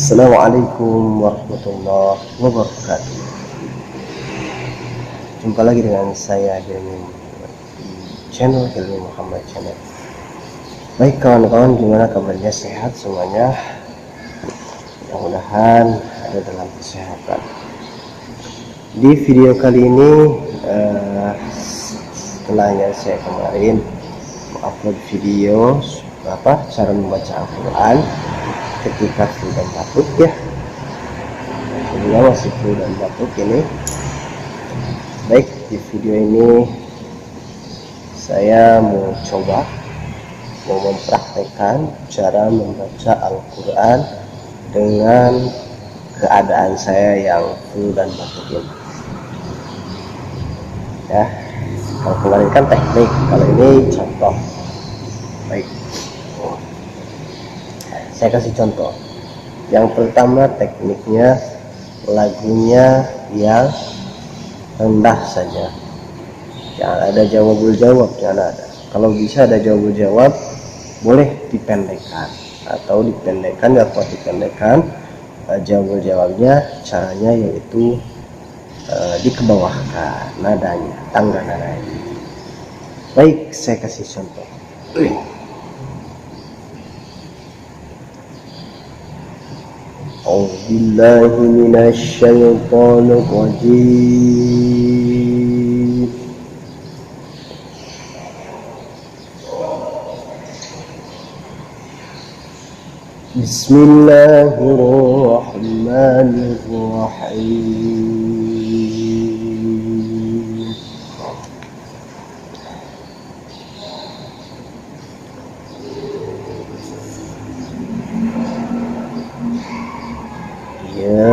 Assalamualaikum warahmatullahi wabarakatuh. Jumpa lagi dengan saya Hilmi di channel Hilmi Muhammad Channel. Baik kawan-kawan, gimana kabarnya? Sehat semuanya? Mudah-mudahan ada dalam kesehatan. Di video kali ini setelahnya saya kemarin upload video cara membaca Al-Quran ketika flu dan batuk ya. Jadinya masih flu dan batuk ini. Baik, di video ini saya mau mempraktekkan cara membaca Al-Quran dengan keadaan saya yang flu dan batuk ini ya. Kalau kemarin kan teknik, kalau ini contoh. Baik, saya kasih contoh. Yang pertama, tekniknya lagunya yang rendah saja, jangan ada jawab-jawab, jangan ada. Kalau bisa ada jawab-jawab, boleh dipendekkan atau dipendekkan, nggak kuat dipendekkan. Jawab-jawabnya caranya yaitu dikebawahkan nadanya, tangga nadanya. Baik, saya kasih contoh. A'udzubillahi minasyaitonir rajim. Bismillahirrahmanirrahim. Ya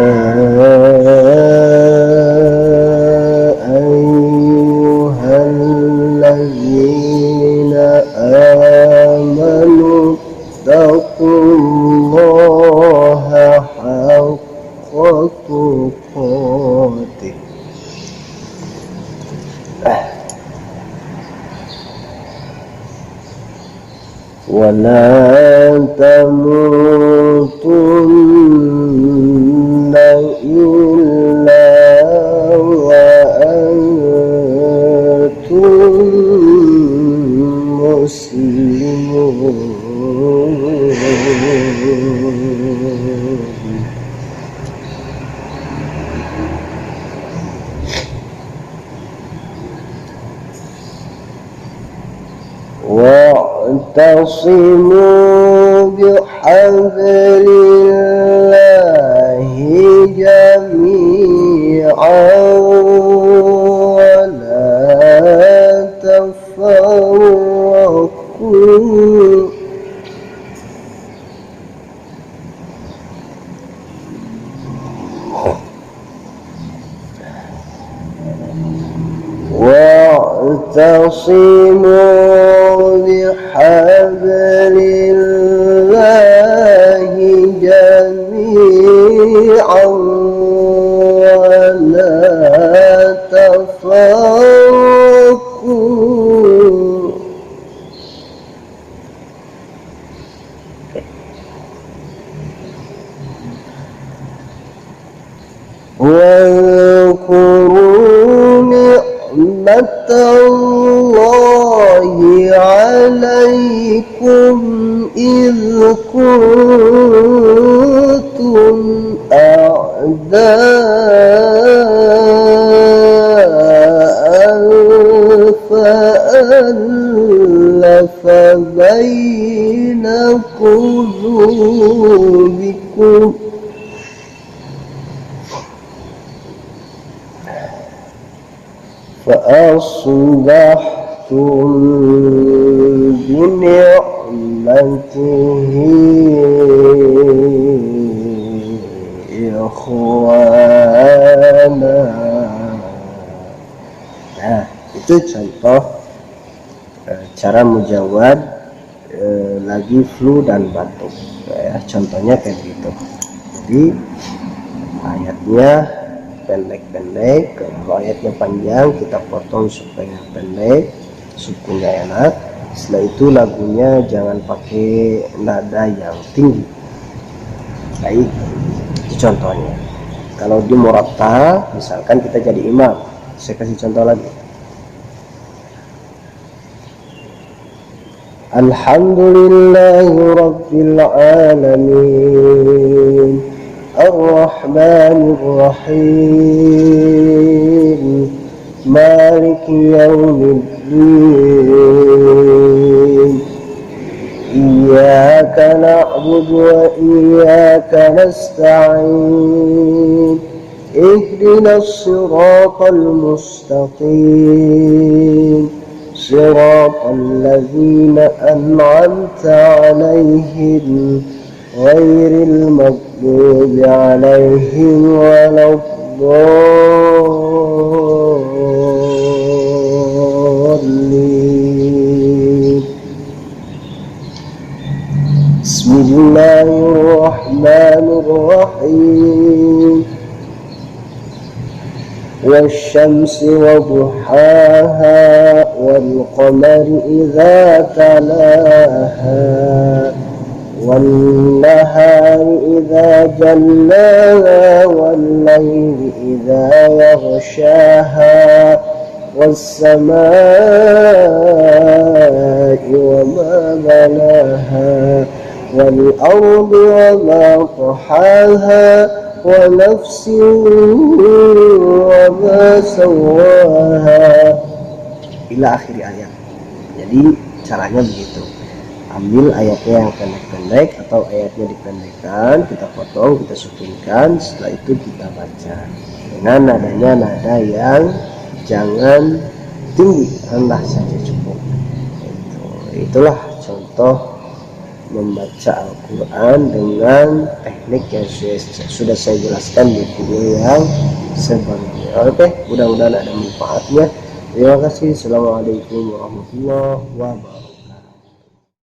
ayyuhalladzina amanu taqullaha haqqa tuqatih wa la tamutunna illa wa antum muslimun. Wa'tasimu bihablillahi jami'an wa la tafarraqu. Wa'tasimu bihablillahi jami'an wa la tafarraqu. واذكروا ni'matallahi 'alaikum idh kuntum a'da'an fa'alafa baina qulubikum فأصبحتم بنعمته إخوانا. Nah, itu contoh cara menjawab lagi flu dan batuk ya. Contohnya kayak gitu. Jadi ayatnya pendek-pendek, kalau ayatnya panjang kita potong supaya pendek, sukunya enak. Setelah itu lagunya jangan pakai nada yang tinggi. Baik, Itu contohnya. Kalau di murattal, misalkan kita jadi imam, saya kasih contoh lagi. Alhamdulillahi Rabbil Alamin, Ar-Rahmanir Rahim, Maliki Yawmiddin, Iyyaka na'budu wa iyyaka nasta'in, Ihdinas siratal mustaqim, Siratal ladzina an'amta 'alaihim ghairil maghdubi 'alaihim waladdallin. Bismillahirrahmanirrahim. والشمس وضحاها والقمر إذا تلاها والنهار إذا جلاها والليل إذا يغشاها والسماء وما بناها والأرض وما طحاها ونفس وما سواها ila akhir ayat. Jadi caranya begitu, ambil ayatnya yang pendek-pendek atau ayatnya dipendekkan, kita potong, kita sukunkan, setelah itu kita baca dengan nadanya nada yang jangan tinggi, rendah saja cukup. Itulah contoh membaca Al-Quran dengan teknik yang sudah saya jelaskan di video yang sebelumnya. Oke, mudah-mudahan ada manfaatnya. Terima kasih. Assalamualaikum warahmatullahi wabarakatuh.